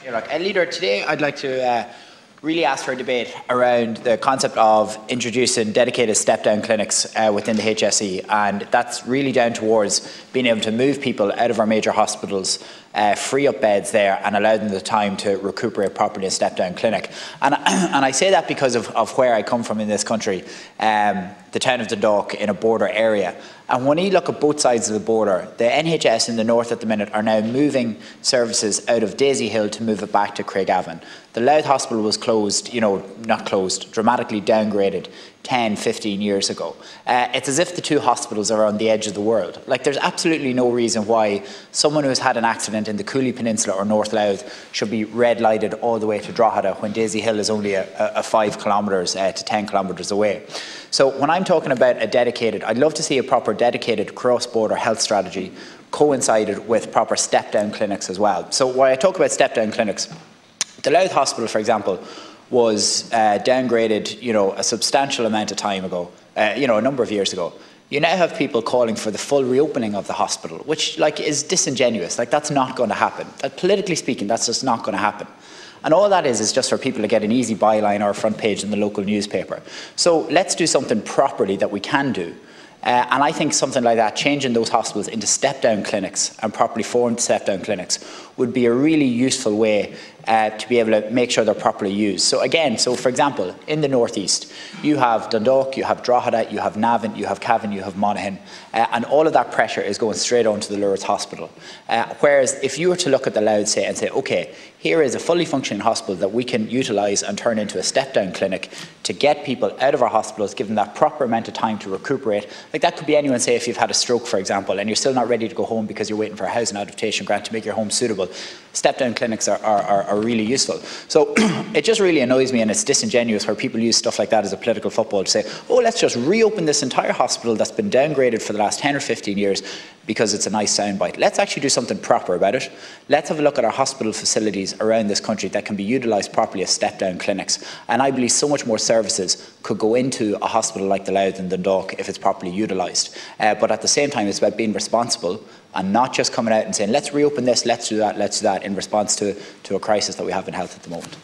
Leader, today I'd like to really ask for a debate around the concept of introducing dedicated step-down clinics within the HSE, and that's really down towards being able to move people out of our major hospitals, free up beds there and allow them the time to recuperate properly in a step-down clinic. And I say that because of where I come from in this country, the town of Dundalk, in a border area. And when you look at both sides of the border, the NHS in the north at the minute are now moving services out of Daisy-Hill to move it back to Craigavon. The Louth Hospital was closed, not closed, dramatically downgraded 10, 15 years ago. It's as if the two hospitals are on the edge of the world. Like, there's absolutely no reason why someone who's had an accident in the Cooley Peninsula or North Louth should be red lighted all the way to Drogheda when Daisy-Hill is only a 5 kilometres to 10 kilometres away. So when I'm talking about a dedicated, I'd love to see a proper dedicated cross-border health strategy coincided with proper step-down clinics as well. So when I talk about step-down clinics, the Louth Hospital, for example, was downgraded, a substantial amount of time ago, a number of years ago. You now have people calling for the full reopening of the hospital, which is disingenuous. That's not going to happen. Politically speaking, that's just not going to happen. And all that is just for people to get an easy byline or a front page in the local newspaper. So let's do something properly that we can do. And I think something like that, changing those hospitals into step-down clinics and properly formed step-down clinics, would be a really useful way to be able to make sure they're properly used. So for example, in the northeast, you have Dundalk, you have Drogheda, you have Navan, you have Cavan, you have Monaghan, and all of that pressure is going straight on to the Lourdes Hospital. Whereas if you were to look at the Louth and say, okay, here is a fully functioning hospital that we can utilise and turn into a step-down clinic to get people out of our hospitals, give them that proper amount of time to recuperate. That could be anyone, say, if you've had a stroke, for example, and you're still not ready to go home because you're waiting for a housing adaptation grant to make your home suitable. Step-down clinics are really useful. So it just really annoys me, and it's disingenuous where people use stuff like that as a political football to say, oh, let's just reopen this entire hospital that's been downgraded for the last 10 or 15 years because it's a nice soundbite. Let's actually do something proper about it. Let's have a look at our hospital facilities around this country that can be utilised properly as step-down clinics. And I believe so much more services could go into a hospital like the Louth and Dundalk if it's properly utilised. But at the same time, it's about being responsible and not just coming out and saying, let's reopen this, let's do that in response to a crisis that we have in health at the moment.